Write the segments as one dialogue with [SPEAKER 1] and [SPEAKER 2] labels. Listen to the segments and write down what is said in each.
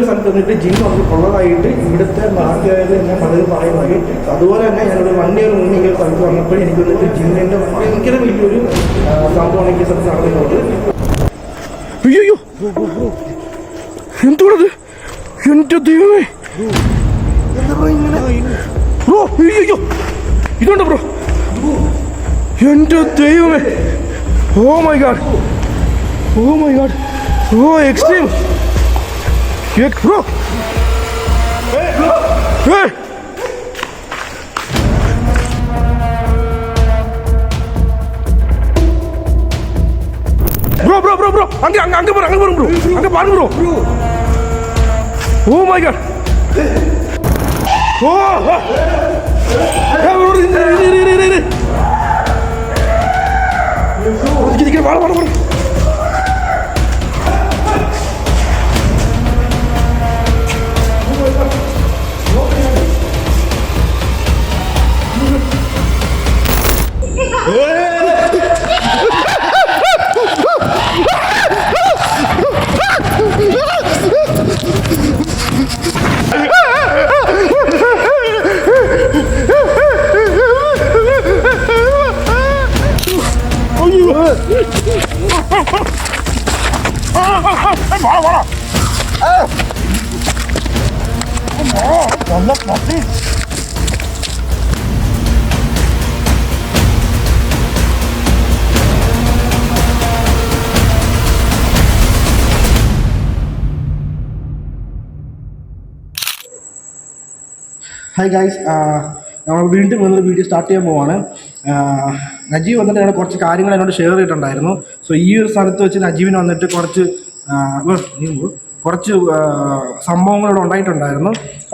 [SPEAKER 1] സ്ഥലത്ത് വന്നിട്ട് ജിം ഉള്ളതായിട്ട് ഇവിടുത്തെ നാട്ടുകാർ തന്നെ പലരും പറയുന്നുണ്ട്. അതുപോലെ തന്നെ ഞാനൊരു 1 year മുന്നേ ഈ സ്ഥലത്ത് വന്നപ്പോൾ എനിക്ക് വന്നിട്ട് ജിമ്മിൻ്റെ ഭയങ്കര വലിയൊരു സംഭവമാണ് ഈ സ്ഥലത്ത് നടന്നിട്ടുള്ളത്.
[SPEAKER 2] അയ്യോ എന്തോടത്, എൻ്റെ ദൈവമേ ബ്രോ, അയ്യോ ഇതുണ്ട് ബ്രോ, എൻ്റെ ദൈവമേ, oh my God, oh my God, oh extreme bro. Bro bro bro bro அங்க அங்க அங்க பாருங்க ப்ரோ, அங்க பாருங்க ப்ரோ. ஓ மை காட், ஓ இதுக்கு வாட வாட வாட.
[SPEAKER 1] ഹായ് ഗൈസ്, നമ്മൾ വീണ്ടും വന്നൊരു വീഡിയോ സ്റ്റാർട്ട് ചെയ്യാൻ പോവാണ്. നജീബ് വന്നിട്ട് ഞങ്ങൾ കുറച്ച് കാര്യങ്ങൾ എന്നോട് ഷെയർ ചെയ്തിട്ടുണ്ടായിരുന്നു. സോ ഈ ഒരു സ്ഥലത്ത് വെച്ച് നജീബിന് വന്നിട്ട് കുറച്ച് സംഭവങ്ങളിവിടെ ഉണ്ടായിട്ടുണ്ടായിരുന്നു.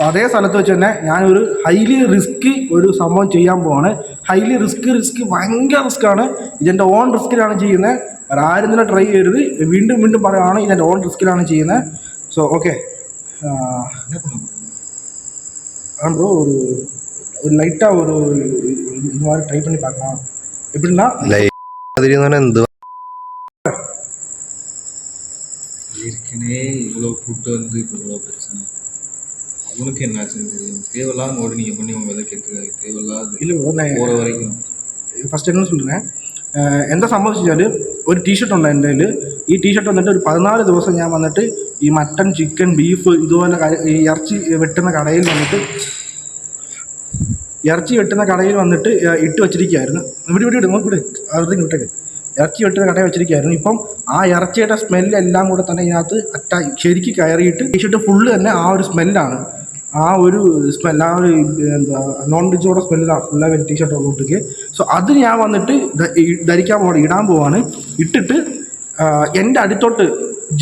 [SPEAKER 1] അതേ സ്ഥലത്ത് വെച്ച് തന്നെ ഞാനൊരു ഹൈലി റിസ്കി ഒരു സംഭവം ചെയ്യാൻ പോവാണ്. ഹൈലി റിസ്ക് ഭയങ്കര റിസ്ക്കാണ്. ഇതെൻ്റെ ഓൺ റിസ്കിലാണ് ചെയ്യുന്നത്. ആരും തന്നെ ട്രൈ ചെയ്യരുത്. വീണ്ടും വീണ്ടും പറയുകയാണ്, ഇതെൻ്റെ ഓൺ റിസ്കിലാണ് ചെയ്യുന്നത്. ஸோ ஓகே ப்ரோ ஒரு லைட்டாக ஒரு இது மாதிரி ட்ரை பண்ணி பார்க்கலாம். எப்படின்னா
[SPEAKER 3] ஏற்கனவே இவ்வளோ கூட்டு வந்து இப்போ இவ்வளோ பிரச்சனை, அவனுக்கு என்னாச்சுன்னு தெரியும். தேவையில்லாத ஒரு நீங்கள் பண்ணி உங்க விலை கேட்டுருக்காரு, தேவையில்லாத
[SPEAKER 1] இல்லை ப்ரோ. நான்
[SPEAKER 3] போகிற வரைக்கும்
[SPEAKER 1] ഫസ്റ്റ് എന്നോട് சொல்கிறேன், എന്താ സംഭവിച്ചാൽ ഒരു ടീഷർട്ട് ഉണ്ട് എൻ്റെ കയ്യിൽ. ഈ ടീഷർട്ട് വന്നിട്ട് ഒരു 14 ദിവസം ഞാൻ വന്നിട്ട് ഈ മട്ടൺ, ചിക്കൻ, ബീഫ് ഇതുപോലെ ഈ ഇറച്ചി വെട്ടുന്ന കടയിൽ വന്നിട്ട് ഇട്ട് വെച്ചിരിക്കുകയായിരുന്നു. ഇവിടെ അവിടത്തേക്ക് വിട്ടേക്ക്. ഇറച്ചി വെട്ടുന്ന കടയിൽ വെച്ചിരിക്കുകയായിരുന്നു. ഇപ്പം ആ ഇറച്ചിയുടെ സ്മെല്ലെല്ലാം കൂടെ തന്നെ ഇതിനകത്ത് ശരിക്കും കയറിയിട്ട് ടീഷർട്ട് ഫുള്ള് തന്നെ ആ ഒരു സ്മെല്ലാണ്. ആ ഒരു സ്മെല്ല്, ആ ഒരു എന്താ നോൺ വെജോടെ സ്മെല്ലാണ് ഫുള്ളായി ടീഷർട്ട് ഉള്ളോട്ടേക്ക്. സോ അത് ഞാൻ വന്നിട്ട് ഇടാൻ പോവാണ്. ഇട്ടിട്ട് എൻ്റെ അടുത്തോട്ട്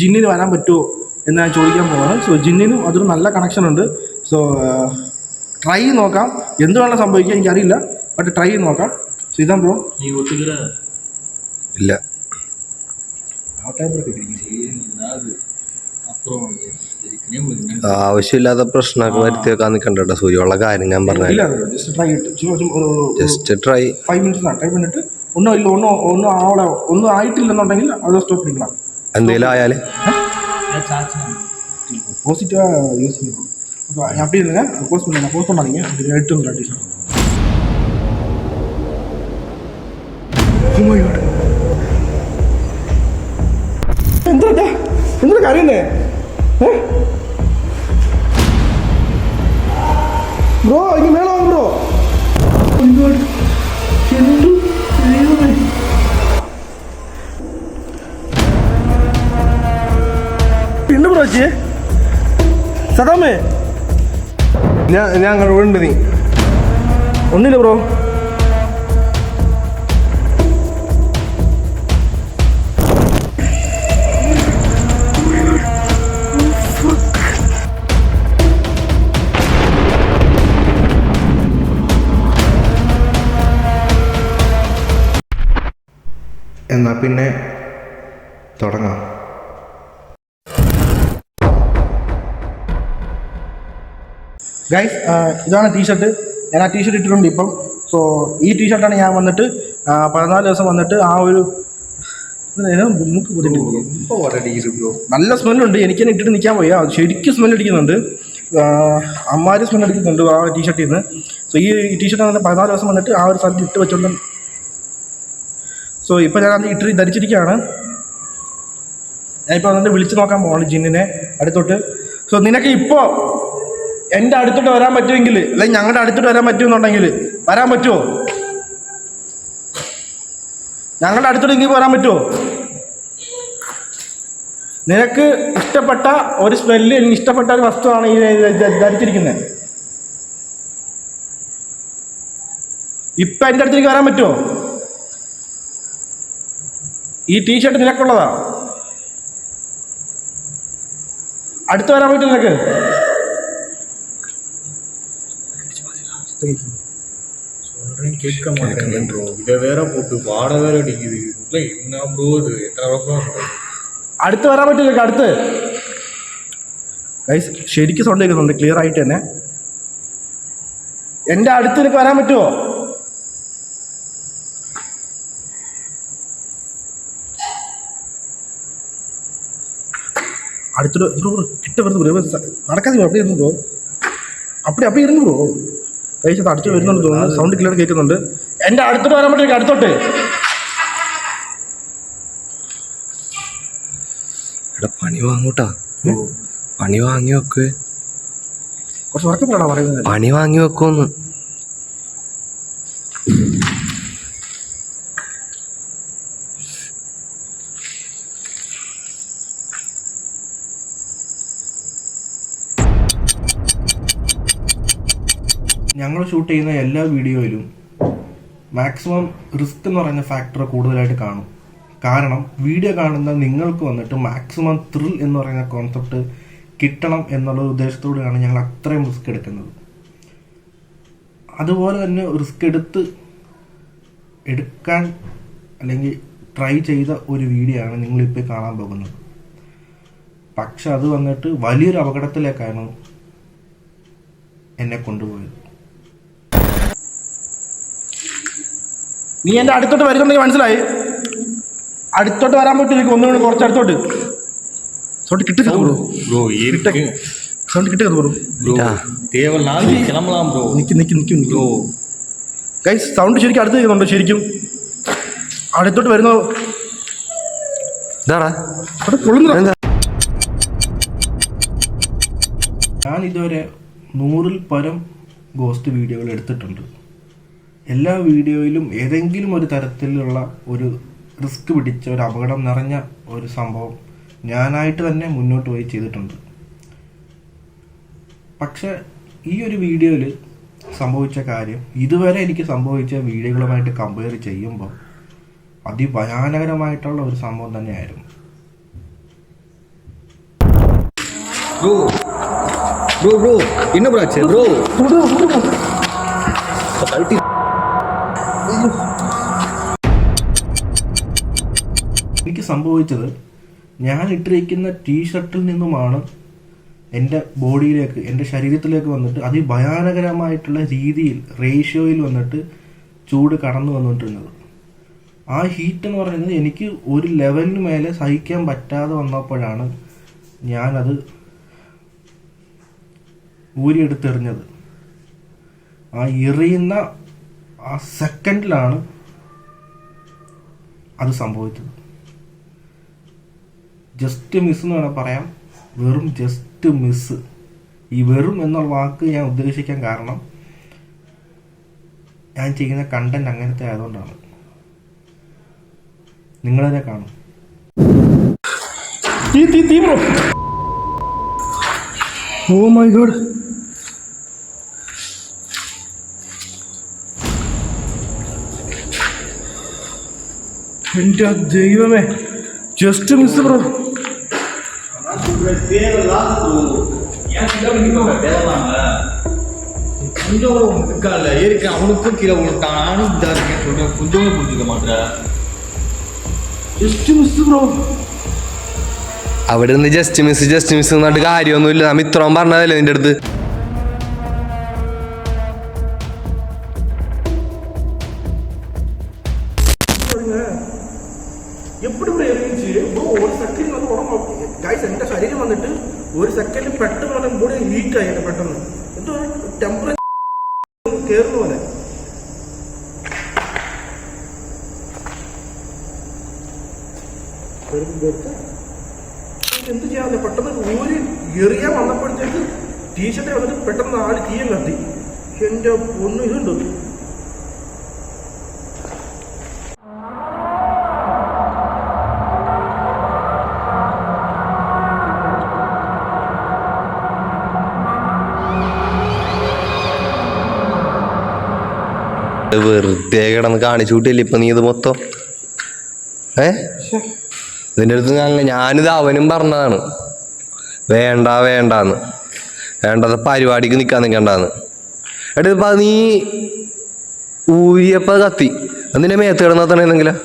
[SPEAKER 1] ജിന്നിന് വരാൻ പറ്റുമോ എന്ന് ഞാൻ ചോദിക്കാൻ പോവാണ്. സോ ജിന്നിനും അതൊരു നല്ല കണക്ഷൻ ഉണ്ട്. സോ ട്രൈ നോക്കാം. എന്ത് വേണം സംഭവിക്കാം എനിക്കറിയില്ല, ബട്ട് ട്രൈ ചെയ്ത് നോക്കാം. സോ ഇതാ ബ്രോ.
[SPEAKER 3] நீ ஒத்துக்கிற
[SPEAKER 2] இல்லை
[SPEAKER 3] அப்புறம்
[SPEAKER 2] ആവശ്യമില്ലാത്ത പ്രശ്നമൊക്കെ വരുത്തി വെക്കാൻ നിൽക്കണ്ട. സൂര്യമുള്ള കാര്യം ഞാൻ പറഞ്ഞില്ല. ജസ്റ്റ് ട്രൈ
[SPEAKER 1] 5 minutes ട്രൈ பண்ணிட்டு ഒന്നും ആയിട്ടില്ലെന്നുണ്ടെങ്കിൽ അത് സ്റ്റോപ്പ് பண்ணிக்கலாம்.
[SPEAKER 2] എന്തെങ്കിലും ആയാലും
[SPEAKER 1] பாசிட்டிவாக யூஸ் பண்ணிக்கணும். அப்படி இல்லைங்க, போஸ்ட் பண்ணாதீங்க. எடுத்து டீஷர்ட். എന്താ കറിയുന്നേ ബ്രോ? ഇനി മേലെ വാങ്ങും ബ്രോ. പിന്നെ ബ്രോ ചേ സദാമേ ഞാൻ ഉണ്ട്. നീ ഒന്നില്ല ബ്രോ.
[SPEAKER 2] എന്നാൽ പിന്നെ തുടങ്ങാം.
[SPEAKER 1] ഗൈസ്, ഇതാണ് ടീഷർട്ട്. ഞാൻ ആ ടീഷർട്ട് ഇട്ടിട്ടുണ്ട് ഇപ്പം. സോ ഈ ടീഷർട്ടാണ് ഞാൻ വന്നിട്ട് 14 ദിവസം വന്നിട്ട് ആ ഒരു മൂക്ക് കുതിട്ട്
[SPEAKER 3] இப்போ அடிக்குது ப்ரோ.
[SPEAKER 1] നല്ല സ്മെല്ലുണ്ട്. എനിക്ക് തന്നെ ഇട്ടിട്ട് നിൽക്കാൻ പോയാ ശരിക്കും സ്മെൽ അടിക്കുന്നുണ്ട്. അമ്മാര് സ്മെൽ അടിക്കുന്നുണ്ട് ആ ടീഷർട്ടിൽ നിന്ന്. സോ ഈ ടീഷർട്ട് അങ്ങനെ 14 ദിവസം വന്നിട്ട് ആ ഒരു സ്ഥലത്ത് ഇട്ട് വെച്ചോണ്ട് സോ ഇപ്പം ഞാൻ അത് ഇട്ട് ധരിച്ചിരിക്കുകയാണ്. ഞാനിപ്പോൾ വന്നിട്ട് വിളിച്ച് നോക്കാൻ പോകണം ജിന്നിനെ അടുത്തോട്ട്. സോ നിനക്ക് ഇപ്പോൾ എൻ്റെ അടുത്തോട്ട് വരാൻ പറ്റുമെങ്കിൽ അല്ലെങ്കിൽ ഞങ്ങളുടെ അടുത്തോട്ട് വരാൻ പറ്റുമെന്നുണ്ടെങ്കിൽ വരാൻ പറ്റുമോ? ഞങ്ങളുടെ അടുത്തോട്ട് എനിക്ക് വരാൻ പറ്റുമോ? നിനക്ക് ഇഷ്ടപ്പെട്ട ഒരു സ്മെല്ല്, എനിക്ക് ഇഷ്ടപ്പെട്ട ഒരു വസ്തുവാണ് ഈ ധരിച്ചിരിക്കുന്നത്. ഇപ്പം എൻ്റെ അടുത്തേക്ക് വരാൻ പറ്റുമോ? ഈ ടീഷർട്ട് നിനക്കുള്ളതാ. അടുത്ത് വരാൻ പറ്റും നിനക്ക്?
[SPEAKER 3] கேட்க மாட்டேன் ப்ரோ. இதை வேற போட்டு வாட வேற அடிக்குது. என்ன ப்ரோ இது? எத்தனை ரூபா?
[SPEAKER 1] അടുത്ത് വരാൻ പറ്റും നിനക്ക്? അടുത്ത് ഗൈസ് ശരിക്കും സൗണ്ട് കേൾക്കുന്നുണ്ട് ക്ലിയർ ആയിട്ട് തന്നെ. എൻ്റെ അടുത്ത് നിനക്ക് വരാൻ പറ്റുമോ? അടുത്തോട്ട് ബ്രോ കിട്ട വരുന്നു ബ്രോ. നടക്കാതെ ബ്രോ, அப்படியே ഇരുന്നു ബ്രോ. அப்படியே ഇരുന്നു ബ്രോ. ഗൈസ് അത് അടുത്ത് വരുന്നുണ്ട് തോന്നുന്നു. സൗണ്ട് ക്ലിയർ കേൾക്കുന്നുണ്ട്. എൻ്റെ അടുത്തോട്ട് വരാൻ പറ്റും അടുത്തോട്ട്.
[SPEAKER 4] പണി വാങ്ങൂട്ടാ, പണി വാങ്ങി വെക്ക്.
[SPEAKER 1] കുറച്ച് ഉറക്കം പോകണം പറയുന്നത്.
[SPEAKER 4] പണി വാങ്ങി വെക്കുമെന്ന്.
[SPEAKER 1] ഞങ്ങൾ ഷൂട്ട് ചെയ്യുന്ന എല്ലാ വീഡിയോയിലും മാക്സിമം റിസ്ക് എന്ന് പറയുന്ന ഫാക്ടർ കൂടുതലായിട്ട് കാണും. കാരണം വീഡിയോ കാണുന്ന നിങ്ങൾക്ക് വന്നിട്ട് മാക്സിമം ത്രിൽ എന്ന് പറയുന്ന കോൺസെപ്റ്റ് കിട്ടണം എന്നുള്ള ഉദ്ദേശത്തോടെയാണ് ഞങ്ങൾ അത്രയും റിസ്ക് എടുക്കുന്നത്. അതുപോലെ തന്നെ റിസ്ക് എടുക്കാൻ അല്ലെങ്കിൽ ട്രൈ ചെയ്ത ഒരു വീഡിയോ ആണ് നിങ്ങളിപ്പോൾ കാണാൻ പോകുന്നത്. പക്ഷെ അത് വന്നിട്ട് വലിയൊരു അപകടത്തിലേക്കാണ് എന്നെ കൊണ്ടുപോയത്. നീ എൻ്റെ അടുത്തോട്ട് വരുന്നുണ്ടെങ്കിൽ മനസ്സിലായി. അടുത്തോട്ട് വരാൻ പറ്റും എനിക്ക് ഒന്നുകൂടി കുറച്ച് അടുത്തോട്ട്. സൗണ്ട് കിട്ടുക
[SPEAKER 3] ப்ரோ இருக்கு.
[SPEAKER 1] സൗണ്ട് കിട്ടുക ബ്രോ.
[SPEAKER 3] தேவலாம் கிளம்பலாம் ப்ரோ.
[SPEAKER 1] നിൽക്കും ബ്രോ. ഗൈസ് സൗണ്ട് ശരിക്കും അടുത്ത് കേൾക്കുന്നുണ്ടോ? ശരിക്കും അടുത്തോട്ട് വരുന്നോ? ഞാൻ ഇതുവരെ 100-ൽ പരം ഗോസ്റ്റ് വീഡിയോകൾ എടുത്തിട്ടുണ്ട്. എല്ലാ വീഡിയോയിലും ഏതെങ്കിലും ഒരു തരത്തിലുള്ള ഒരു റിസ്ക് പിടിച്ച ഒരു അപകടം നിറഞ്ഞ ഒരു സംഭവം ഞാനായിട്ട് തന്നെ മുന്നോട്ട് പോയി ചെയ്തിട്ടുണ്ട്. പക്ഷെ ഈ ഒരു വീഡിയോയിൽ സംഭവിച്ച കാര്യം ഇതുവരെ എനിക്ക് സംഭവിച്ച വീഡിയോകളുമായിട്ട് കമ്പയർ ചെയ്യുമ്പോൾ അതിഭയാനകരമായിട്ടുള്ള ഒരു സംഭവം തന്നെയായിരുന്നു.
[SPEAKER 3] ப்ரோ என்ன ப்ரோ ஆச்சு ப்ரோ?
[SPEAKER 1] എനിക്ക് സംഭവിച്ചത് ഞാൻ ഇട്ടിരിക്കുന്ന ടീഷർട്ടിൽ നിന്നുമാണ് എൻ്റെ ബോഡിയിലേക്ക്, എൻ്റെ ശരീരത്തിലേക്ക് വന്നിട്ട് അതിഭയാനകരമായിട്ടുള്ള രീതിയിൽ റേഷ്യോയിൽ വന്നിട്ട് ചൂട് കടന്നു വന്നിട്ടുള്ളത്. ആ ഹീറ്റ് എന്ന് പറയുന്നത് എനിക്ക് ഒരു ലെവലിന് മേലെ സഹിക്കാൻ പറ്റാതെ വന്നപ്പോഴാണ് ഞാനത് ഊരിയെടുത്തെറിഞ്ഞത്. ആ എറിയുന്ന ആ സെക്കൻഡിലാണ് അത് സംഭവിച്ചത്. ജസ്റ്റ് മിസ് എന്ന് വേണം പറയാം. വെറും ജസ്റ്റ് മിസ്. ഈ വെറും എന്നുള്ള വാക്ക് ഞാൻ ഉദ്ദേശിക്കാൻ കാരണം ഞാൻ ചെയ്യുന്ന കണ്ടന്റ് അങ്ങനത്തെ ആയതുകൊണ്ടാണ്. നിങ്ങളതിനെ കാണും. Oh my God. എൻ്റെ ദൈവമേ, ജസ്റ്റ് മിസ് ബ്രോ.
[SPEAKER 3] அவனுக்கும் கீழே விட்டான். நானும் இதா இருக்கேன் சொல்றேன். கொஞ்சமே புரிஞ்சுக்க மாட்டேன்.
[SPEAKER 1] Just miss bro.
[SPEAKER 4] അവിടെ നിന്ന് ജസ്റ്റ് മിസ് എന്നിട്ട് കാര്യമൊന്നുമില്ല. നമ്മ ഇത്രയും പറഞ്ഞതല്ലേ നിന്റെ അടുത്ത്.
[SPEAKER 1] எப்படி ഇവിടെ എറിയിച്ച് ബ്രോ ഒരു സെക്കൻഡ് വന്ന് ഉടമ്പ ഗൈസ് എൻ്റെ ശരീരം വന്നിട്ട് ഒരു സെക്കൻഡ് പെട്ടെന്ന് പറഞ്ഞ ബോഡി ഹീറ്റ് ആയിട്ട് പെട്ടെന്ന് എന്തോ ടെമ്പറേച്ചർ കയറുന്ന പോലെ. എന്ത് ചെയ്യാതെ പെട്ടെന്ന് ഊരി എറിയാൻ വന്നപ്പോഴത്തേക്ക് ടീഷർട്ട് വന്നിട്ട് പെട്ടെന്ന് ആള് തീയം കത്തി. എൻ്റെ ഒന്നും ഇതുണ്ട്.
[SPEAKER 4] വെറുതെ കിടന്ന് കാണിച്ചു കൂട്ടില്ല ഇപ്പൊ നീ ഇത് മൊത്തം. ഇതിൻ്റെ അടുത്ത് ഞാനിത് അവനും പറഞ്ഞതാണ് വേണ്ടാന്ന്, വേണ്ടത് പരിപാടിക്ക് നിൽക്കണ്ടാന്ന്. എടാ നീ ഊരിയപ്പ കത്തി അതിന്റെ മേത്ത് കിടന്നാത്തണെന്നെങ്കിലാ.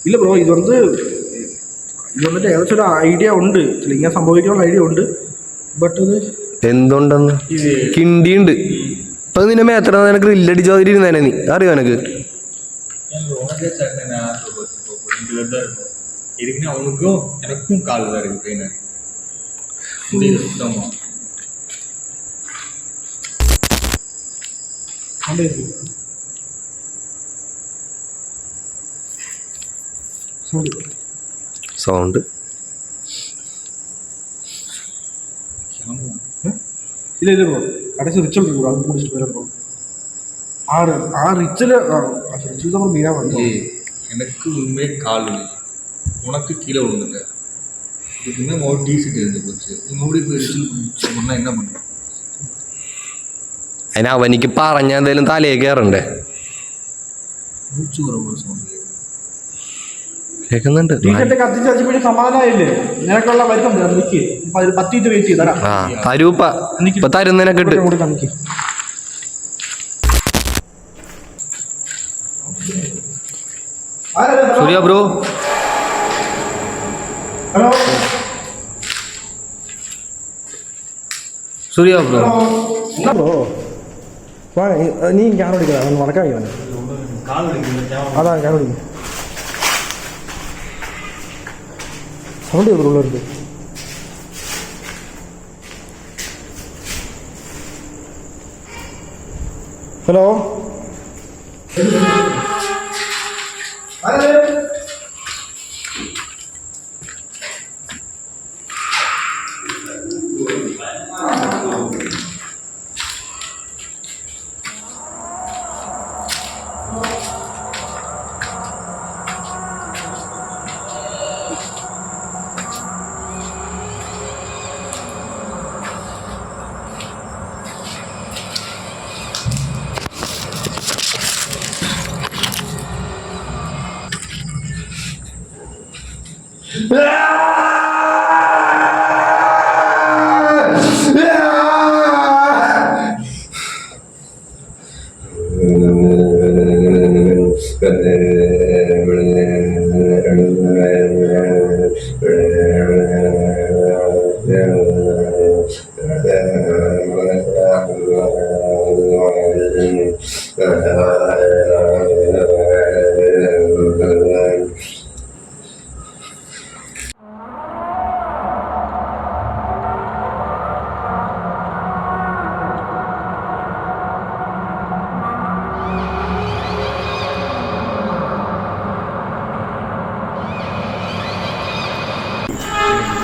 [SPEAKER 1] ഇല്ല ബ്രോ, ഇത് വന്നിട്ട് ഏകദേശം ഒരു ഐഡിയ ഉണ്ട്, ഇങ്ങനെ സംഭവിക്കാനുള്ള ഐഡിയ ഉണ്ട്. ബട്ട് ഇത്
[SPEAKER 4] എന്തുണ്ടെന്ന് കിണ്ടിയുണ്ട്. ഇപ്പൊ നിന്നെ മേത്ര നിനക്ക് ഗ്രില്ലടിച്ചോതിരുന്നേനെ നീ അറിയോ എനക്ക്?
[SPEAKER 3] அவனுக்கும் எனக்கும் கால் தான் இருக்கு பெயின் முடியல சுத்தமா.
[SPEAKER 4] സൗണ്ട്
[SPEAKER 1] ഇല്ല ഇല്ല ബ്രോ, കടച്ച് റിച്ചൽ ബ്രോ, അത് കുടിച്ചിട്ട് വരാം ബ്രോ. ആ റിച്ചില് നമ്മൾ മീനാ വന്നു.
[SPEAKER 3] எனக்கு உண்மையே கால் வலி, உனக்கு கீழே விழுந்துட்ட, இதுக்குமே ஒரு டீசெட் இருந்து போச்சு. நீ மறுபடியும் போய் ரிச்சில் சொன்னா என்ன பண்ண?
[SPEAKER 4] അതിന് അവനിക്ക് പറഞ്ഞ എന്തായാലും തലയെ കയറണ്ടേ?
[SPEAKER 3] മൂച്ചു വர പോലെ സൗണ്ട്
[SPEAKER 4] കേൾക്കുന്നുണ്ട്.
[SPEAKER 1] ടീഷർട്ട് കത്തിച്ച് വെച്ചപ്പോഴും സമാധാനമായില്ലേ? നിനക്കുള്ള വരുന്നുണ്ട്, അത് നിൽക്ക്. 10 മിനിറ്റ് വെയിറ്റ് ചെയ്ത് തരാം.
[SPEAKER 4] തരൂപ്പ ഇപ്പൊ തരുന്നതിനൊക്കെ ഇട്ട് സൂര്യ ബ്രോ.
[SPEAKER 1] ഹലോ
[SPEAKER 4] സൂര്യ ബ്രോ.
[SPEAKER 1] എന്താ ബ്രോ നീ ക്യാൻ ഓടിക്കാ നടക്കാൻ അതാ ക്യാൻ ഓടിക്കും. സൗണ്ട് ചെയ്തുള്ളവർക്ക് ഹലോ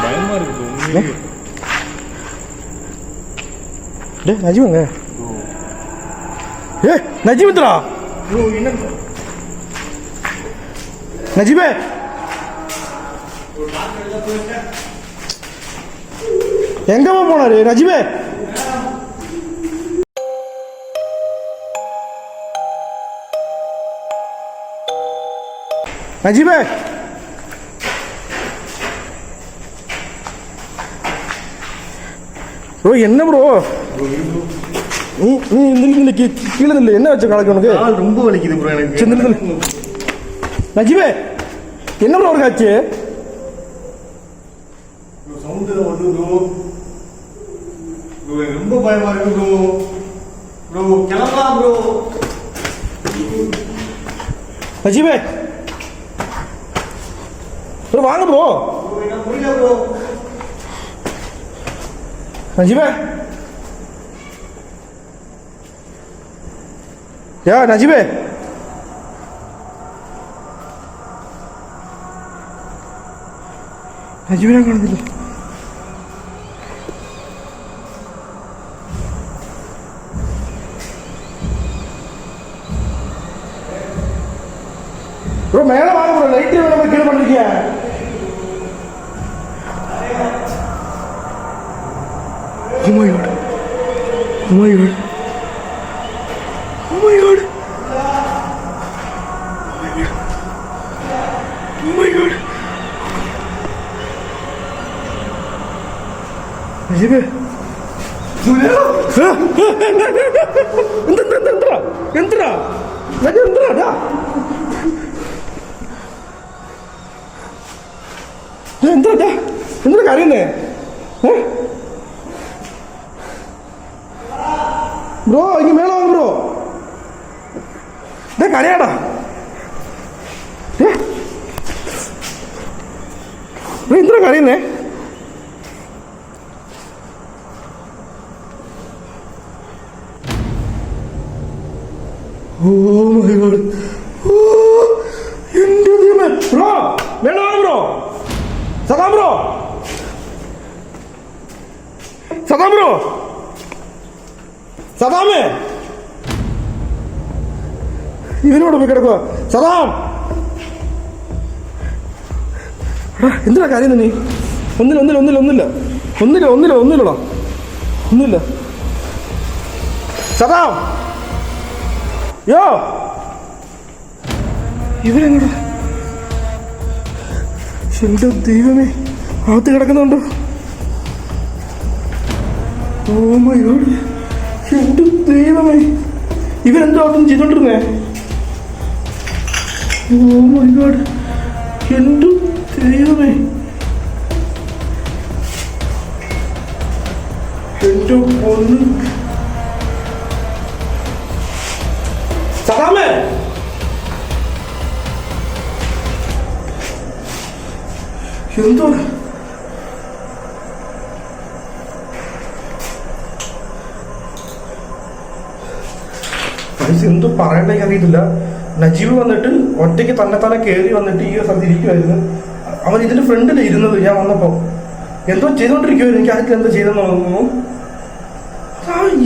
[SPEAKER 3] பயமா இருக்கு.
[SPEAKER 1] நஜிமுங்க ஏ நஜிமுத்ரா நஜிபே எங்கம்மா போனாரு நஜிபே? நஜிபே ப்ரோ என்ன ப்ரோ நீ நீ கீழே இல்லை என்ன வச்ச கணக்கு உனக்கு?
[SPEAKER 2] ரொம்ப வலிக்குது ப்ரோ எனக்கு.
[SPEAKER 1] நஜிபே என்ன ப்ரோ ஒரு காட்சி
[SPEAKER 2] சவுண்டு வந்து ப்ரோ ரொம்ப பயமா இருக்கு ப்ரோ. ப்ரோ கிளம்பலாம் ப்ரோ.
[SPEAKER 1] നജീബേ ബ്രോ വാങ്ങ ബ്രോ നജീബേ യാ നജീബേ നജീബിനെ കാണുന്നില്ല ബ്രോ മേലെ വാങ്ങ ബ്രോ ലൈറ്റ് വേണം കീഴ് പണിരിക്കുക Oh my god. Oh my god. Oh my god. Oh my god. Najeeb എന്താ എന്താ കാര്യന്നേ ബ്രോ ഇങ്ങ് മേള വാങ്ങ ബ്രോ കരയാടാ എന്തിനാ കരയുന്നേ ഓ മൈ ഗോഡ് ഓ എൻ്റെ ദൈവമേ ബ്രോ മേള വാങ്ങ ബ്രോ സദാം ബ്രോ സദാം ബ്രോ സദാമേ ഇവനോട് പോയി കിടക്കുക സദാം എന്തിനാ കാര്യം നീ ഒന്നില്ല സദാം യോ ഇവരെങ്ങോട്ട് എന്റെ ദൈവമേ അകത്ത് കിടക്കുന്നുണ്ടോ ഓ മൈ ഗോഡ് എന്റെ ദൈവമേ ഇവരെന്തോ അവിടെ ചെയ്തോണ്ടിരുന്നേ ഓ മൈ ഗോഡ് എന്റെ ദൈവമേ എന്റെ പൊന്ന് സദാമേ എന്തോ എന്തോ പറയണ്ടേ അറിയത്തില്ല. നജീബ് വന്നിട്ട് ഒറ്റയ്ക്ക് തന്നെ കയറി വന്നിട്ട് ഈ സ്ഥലത്ത് ഇരിക്കുമായിരുന്നു. അവൻ ഇതിന്റെ ഫ്രണ്ടിൽ ഇരുന്നത് ഞാൻ വന്നപ്പോ എന്തോ ചെയ്തോണ്ടിരിക്കുവായിരുന്നു. എനിക്ക് ആർക്കും എന്തോ ചെയ്തെന്ന് തോന്നുന്നു.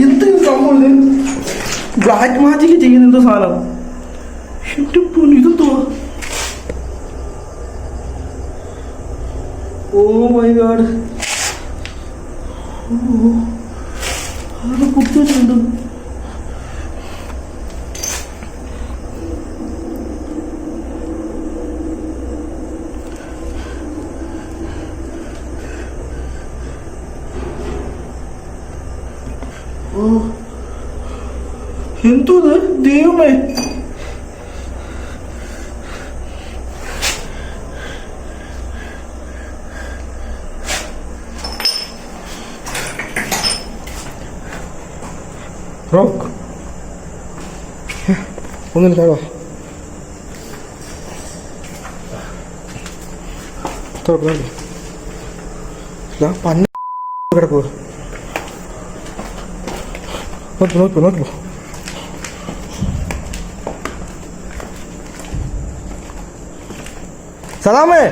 [SPEAKER 1] എന്ത് സംഭവം ഇത് ബ്ലാക്ക് മാജിക് ചെയ്യുന്ന എന്തോ സാധനം. എന്റെ പൊന്നു ഇതെന്തോ. Oh my God. അത് കുത്തി വെച്ചിട്ടുണ്ട്. എന്തോ ദൈവമേ. റോക്ക് ഒന്നില്ല പന്ന കിടക്കുവോ. നോക്കൂ സദാമേ,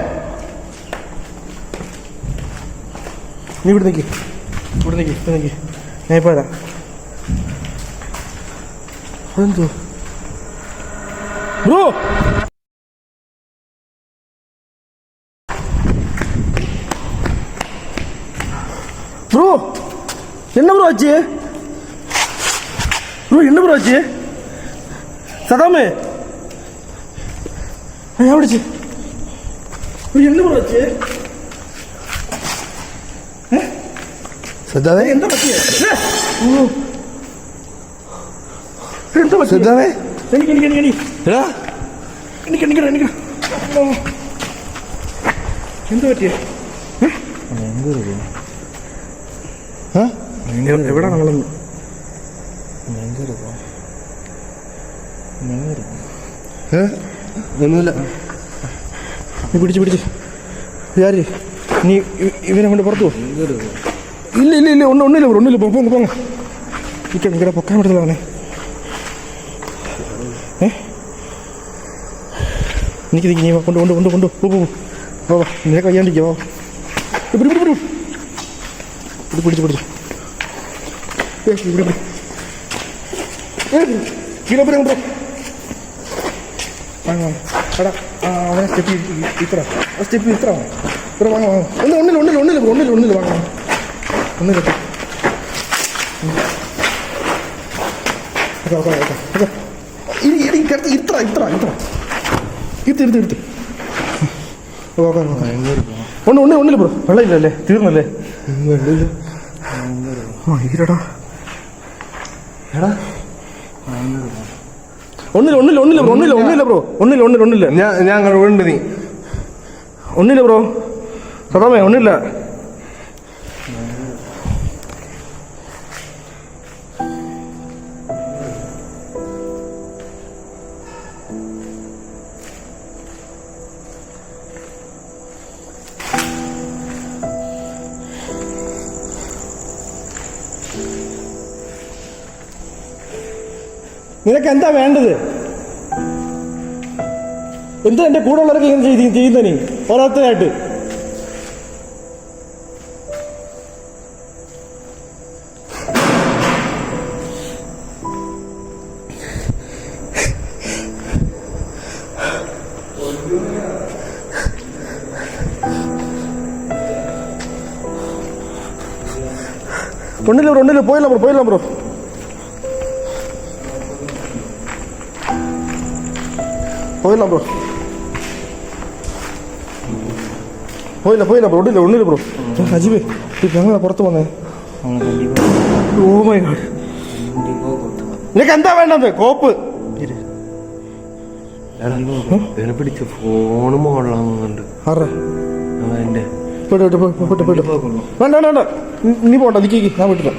[SPEAKER 1] നീ ഇവിടെ നിൽക്കി ഞാൻ ഇപ്പോഴാ. അതെന്തോ ബ്രോ. ബ്രോ என்ன ப்ரோ ஆச்சு? ப்ரோ என்ன ப்ரோ ஆச்சு? சதாமே எவ்வளோச்சு? என்ன ப்ரோ ஆச்சு?
[SPEAKER 4] സദാവേ
[SPEAKER 1] എന്താ പറ്റിയേ?
[SPEAKER 4] സദാവേ
[SPEAKER 1] എനിക്ക് എന്താ പറ്റിയേ? എവിടെ നമ്മളൊന്ന്
[SPEAKER 4] ഒന്നുമില്ല.
[SPEAKER 1] നീ പിടിച്ച് വിചാരി നീ ഇവനെ കൊണ്ട് പുറത്തു പോകും. ഇല്ല ഒന്നുമില്ല പോങ്ങ ഇക്കടെ പൊക്കാൻ പറ്റുന്നതാണേ. എനിക്ക് നീ കൊണ്ട് പോ നിനക്ക് വയ്യാണ്ടിരിക്കോ. പിടിച്ചു എടാ അവനെ സ്റ്റെപ്പ് ഇത്ര വാങ്ങാം. ഒന്നില്ല വാങ്ങാം. ഒന്നില്ല ഇത്ര എടുത്ത് ഒന്നില്ല ബ്രോ. വെള്ളമില്ലല്ലേ? തീർന്നല്ലേ? ഇരടാ എടാ ഒന്നില്ല ബ്രോ. ഒന്നില്ല
[SPEAKER 4] ഞാൻ ഉണ്ട്. നീ
[SPEAKER 1] ഒന്നില്ല ബ്രോ. സദാമേ ഒന്നില്ല. നിനക്ക് എന്താ വേണ്ടത്? എന്താ എൻ്റെ കൂടെ ഉള്ളവരൊക്കെ ഇങ്ങനെ ചെയ്യുന്ന നീ ഓരോരുത്തരായിട്ട്? ഒന്നില്ല പോയില്ല ബ്രോ. ഒന്നില്ല ബ്രോ. അജീബേ ഞങ്ങളെ പുറത്ത് പോന്നേ. Oh my God. നിനക്ക് എന്താ വേണ്ടത്? കോപ്പ്
[SPEAKER 4] പിടിച്ച് ഫോണ് മോളാകുന്നുണ്ട്.
[SPEAKER 1] വേണ്ട നീ പോണ്ട. നിക്ക് ഞാൻ വിട്ടില്ല.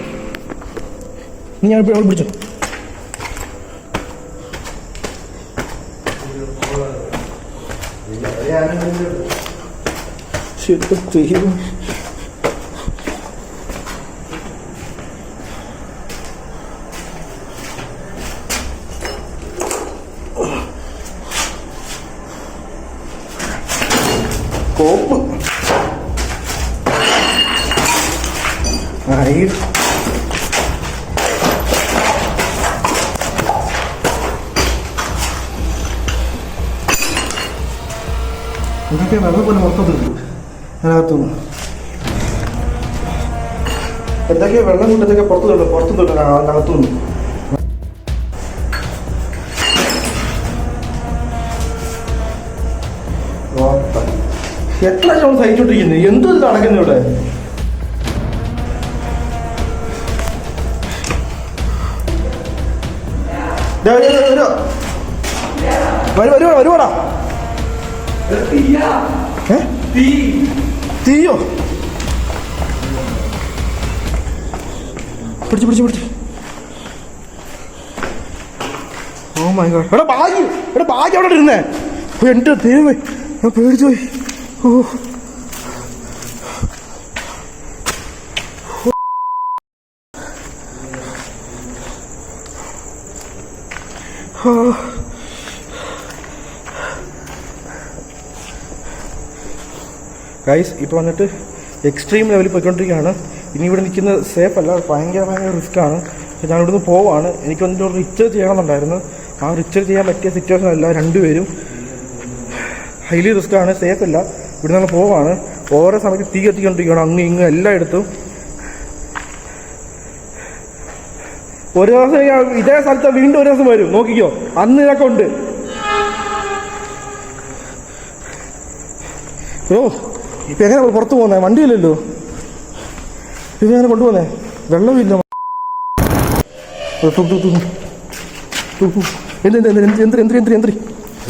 [SPEAKER 1] നീ ഞാൻ പിടിച്ചോ. കോപ്പ് ഇതൊക്കെ വെള്ളം പോലെ മൊത്തത്തില്ല അതിനകത്തുനിന്ന്. എന്തൊക്കെ വെള്ളം കൊണ്ട് ഇതൊക്കെ പുറത്തുനിന്ന് അതിനകത്തുനിന്ന്. എത്ര നമ്മൾ സഹിച്ചോണ്ടിരിക്കുന്നത്? എന്തും ഇത് നടക്കുന്നു ഇവിടെ. വരുവാടാ. തീയോ? പിടിച്ച്. Oh my God. എടാ ബാഗ് അവിടെ ഇരുന്നേ. എൻ്റെ ദൈവമേ, ഞാൻ പേടിച്ചു പോയി. ഓ ഗൈസ് ഇപ്പോൾ വന്നിട്ട് എക്സ്ട്രീം ലെവലിൽ പോയിക്കൊണ്ടിരിക്കുകയാണ്. ഇനി ഇവിടെ നിൽക്കുന്നത് സേഫ് അല്ല, ഭയങ്കര റിസ്ക്കാണ്. ഞാൻ ഇവിടുന്ന് പോവാണ്. എനിക്ക് വന്നിട്ട് റിച്ചർ ചെയ്യണമെന്നുണ്ടായിരുന്നു. ആ റിച്ചർ ചെയ്യാൻ പറ്റിയ സിറ്റുവേഷൻ അല്ല. രണ്ടുപേരും ഹൈലി റിസ്ക്കാണ്, സേഫ് അല്ല. ഇവിടെ നമ്മൾ പോവാണ്. ഓരോ സമയത്ത് തീ കത്തിക്കൊണ്ടിരിക്കുകയാണ് അങ്ങ് എല്ലായിടത്തും. ഒരു ദിവസം ഇതേ സ്ഥലത്ത് വീണ്ടും ഒരു ദിവസം വരും, നോക്കിക്കോ. അന്ന് ഇതൊക്കെ ഉണ്ട്. ഓ ഇപ്പം എങ്ങനെ പുറത്ത് പോകുന്നേ? വണ്ടിയില്ലല്ലോ. ഇത് എങ്ങനെ കൊണ്ടുപോകുന്നേ? വെള്ളമില്ല.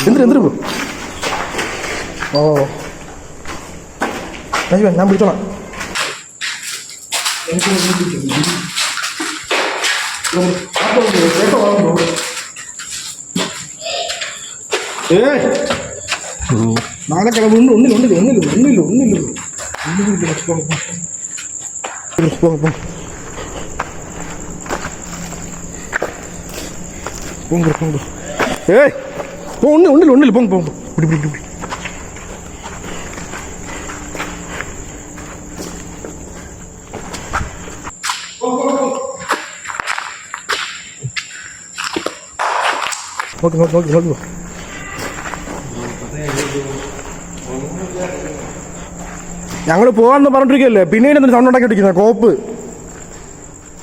[SPEAKER 1] എന്തിരി ഓ ഞാൻ പിടിച്ചോളാം. നാലൊക്കെ ഒന്നില്ല പോങ് പിടി നോക്കി ഞങ്ങൾ പോകാമെന്ന് പറഞ്ഞിരിക്കല്ലേ, പിന്നെ എന്തൊരു സൗണ്ട് ഉണ്ടാക്കിയിട്ടിരിക്കുന്നത് കോപ്പ്.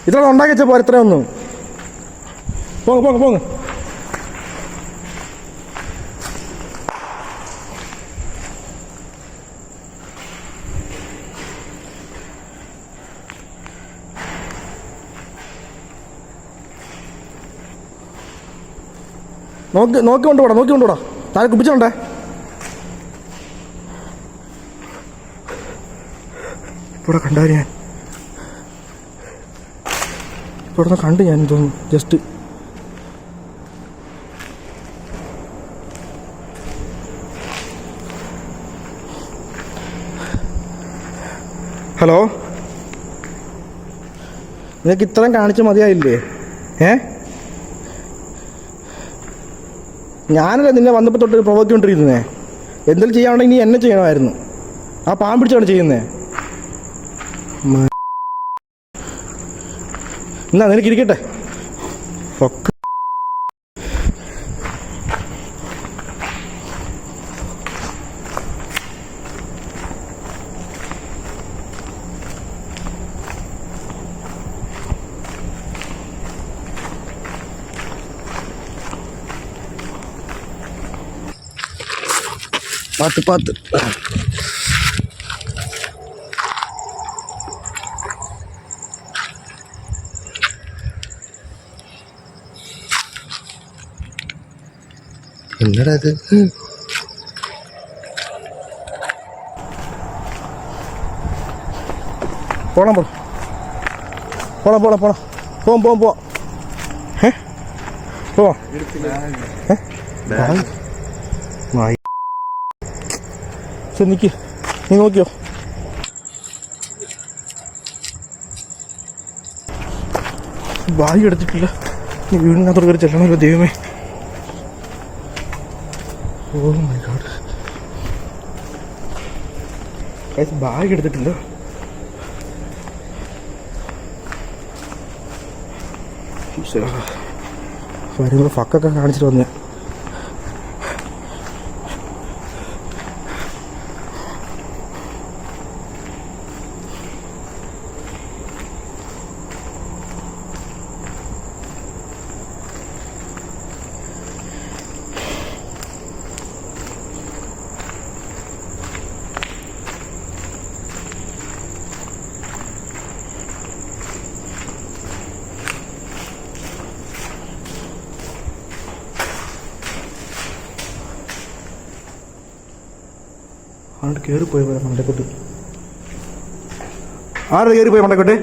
[SPEAKER 1] ഇത്ര ഉണ്ടാക്കി വെച്ചാൽ പോരെ, ഇത്രയൊന്നും. പോങ്ങ് നോക്കി കൊണ്ടുപോടാ താഴെ കുപ്പിച്ചോണ്ടേ. ഇവിടെ കണ്ടാൽ ഇവിടെ കണ്ട് ഞാൻ തോന്നുന്നു ജസ്റ്റ്. ഹലോ, നിനക്ക് ഇത്രയും കാണിച്ച് മതിയായില്ലേ? ഞാനല്ലേ നിന്നെ വന്നപ്പോൾ തൊട്ട് പ്രൊവോക്ക് കൊണ്ടിരിക്കുന്നേ. എന്തെങ്കിലും ചെയ്യാനുണ്ടെങ്കിൽ നീ എന്നെ ചെയ്യണമായിരുന്നു. ആ പാമ്പ് പിടിച്ചാണ് ചെയ്യുന്നേ. എന്നാ നിനക്കിരിക്കട്ടെ. പാത്ത് എന്നടാ ഇത്? പോണം നിക്ക്, നീ നോക്കിയോ? ബാഗ് എടുത്തിട്ടില്ല. നീ വീടിനകത്തോട് കയറി ചെല്ലണമല്ലോ ദൈവമേ. ഓ മൈ ഗോഡ്, ബാഗ് എടുത്തിട്ടില്ല. വരുമ്പോൾ ഫക്കൊക്കെ കാണിച്ചിട്ട് വന്നേ. ആണ്ട് കയറിപ്പോയി മണ്ടക്കോട്ട്. ആരുടെ കയറിപ്പോയി മണ്ടക്കോട്ട്?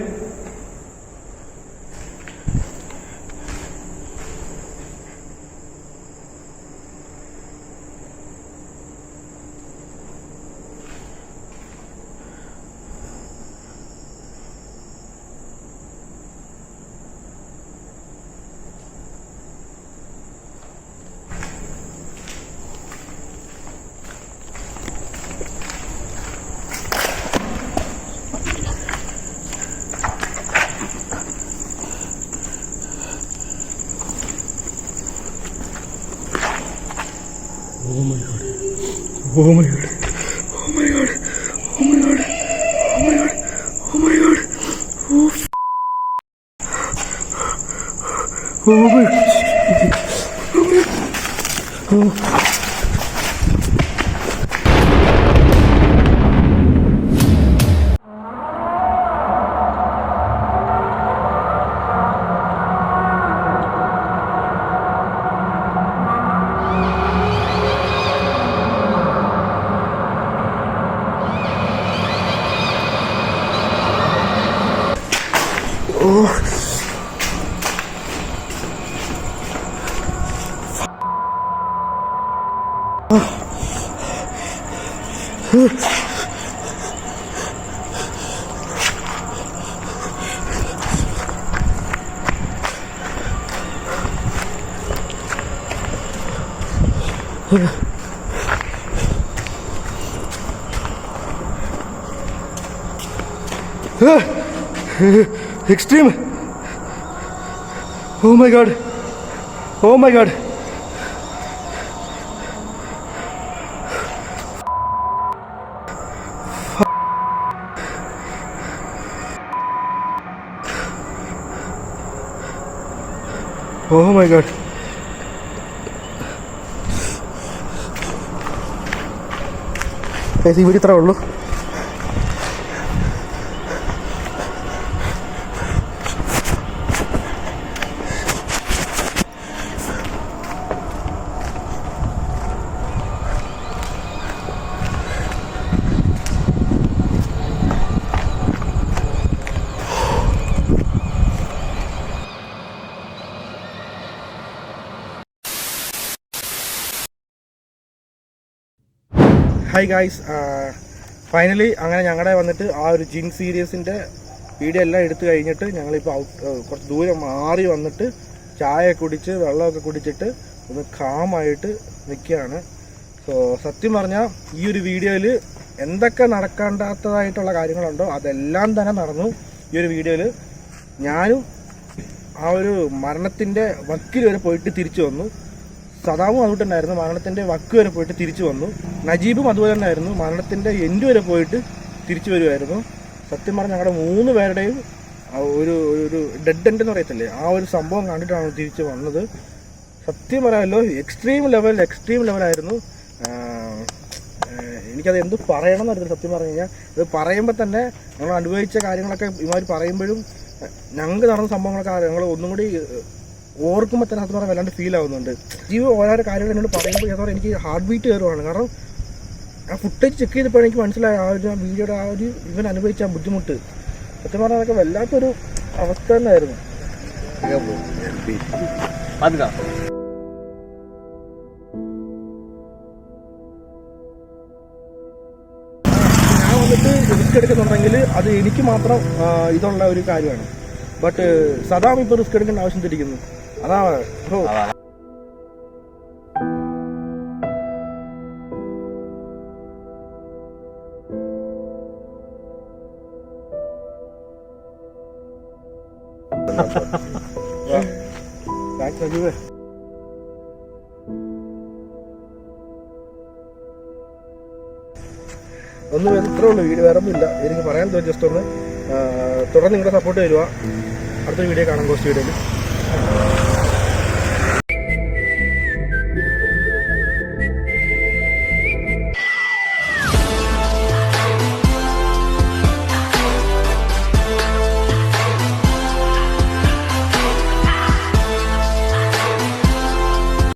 [SPEAKER 1] Oh my god. Oh my god. Oh my god. Oh my god. Oh my god. Oh my god. Oh f- Oh my god. Oh. Extreme. Oh my god. Oh my god. Oh my god. ഈ വീട് ഇത്രേ ഉള്ളൂ. Hi guys, finally അങ്ങനെ ഞങ്ങളുടെ വന്നിട്ട് ആ ഒരു ജിൻ സീരീസിൻ്റെ video എല്ലാം എടുത്തു കഴിഞ്ഞിട്ട് ഞങ്ങളിപ്പോൾ കുറച്ച് ദൂരം മാറി വന്നിട്ട് ചായ കുടിച്ച് വെള്ളമൊക്കെ കുടിച്ചിട്ട് ഒന്ന് കാമായിട്ട് നിൽക്കുകയാണ്. സോ സത്യം പറഞ്ഞാൽ ഈ ഒരു വീഡിയോയിൽ എന്തൊക്കെ നടക്കേണ്ടാത്തതായിട്ടുള്ള കാര്യങ്ങളുണ്ടോ അതെല്ലാം തന്നെ നടന്നു. ഈ ഒരു വീഡിയോയിൽ ഞാനും ആ ഒരു മരണത്തിൻ്റെ വക്കിൽ വരെ പോയിട്ട് തിരിച്ചു വന്നു. സദാമും അതുകൊണ്ട് തന്നെയായിരുന്നു, മരണത്തിൻ്റെ വക്ക് വരെ പോയിട്ട് തിരിച്ചു വന്നു. നജീബും അതുപോലെ തന്നെ ആയിരുന്നു, മരണത്തിൻ്റെ എൻഡ് വരെ പോയിട്ട് തിരിച്ചു വരുമായിരുന്നു. സത്യം പറഞ്ഞാൽ ഞങ്ങളുടെ 3 പേരുടെയും ഒരു ഒരു ഡെഡ് എൻഡ് എന്ന് പറയത്തില്ലേ, ആ ഒരു സംഭവം കണ്ടിട്ടാണ് തിരിച്ചു വന്നത്. സത്യം പറയാമല്ലോ, എക്സ്ട്രീം ലെവലായിരുന്നു. എനിക്കത് എന്ത് പറയണം എന്നറിയില്ല. സത്യം പറഞ്ഞു കഴിഞ്ഞാൽ ഇത് പറയുമ്പോൾ തന്നെ ഞങ്ങൾ അനുഭവിച്ച കാര്യങ്ങളൊക്കെ ഇമാർ പറയുമ്പോഴും ഞങ്ങൾക്ക് നടന്ന സംഭവങ്ങളൊക്കെ ഞങ്ങൾ ഒന്നും കൂടി ഓർക്കുമ്പോൾ തന്നെ സത്യം പറഞ്ഞാൽ വല്ലാണ്ട് ഫീൽ ആവുന്നുണ്ട്. ഓരോ കാര്യങ്ങൾ എന്നോട് പറയുമ്പോൾ ഞാൻ എനിക്ക് ഹാർട്ട് ബീറ്റ് കയറുവാണ്. കാരണം ആ ഫുട്ടേജ് ചെക്ക് ചെയ്തപ്പോൾ എനിക്ക് മനസ്സിലായി ആ ഒരു വീഡിയോയുടെ ആ ഒരു ഇവൻ അനുഭവിച്ച ആ ബുദ്ധിമുട്ട്. സത്യം പറഞ്ഞാൽ അതൊക്കെ വല്ലാത്തൊരു അവസ്ഥ തന്നെയായിരുന്നു. ഞാൻ വന്നിട്ട് റിസ്ക് എടുക്കുന്നുണ്ടെങ്കിൽ അത് എനിക്ക് മാത്രം ഇതുള്ള ഒരു കാര്യമാണ്. ബട്ട് സദാം ഇപ്പോൾ റിസ്ക് എടുക്കേണ്ട ആവശ്യം തിരിക്കുന്നു. അതാ ബ്രോ. ഒന്നും എത്ര ഉള്ളു വീഡിയോ, വേറെ ഒന്നുമില്ല എനിക്ക് പറയാൻ തോന്നി. ജസ്റ്റ് ഒന്ന് തുടർന്ന് നിങ്ങളുടെ സപ്പോർട്ട് തരുക. അടുത്ത വീഡിയോ കാണാം, പോസ്റ്റ് വീഡിയോയിൽ.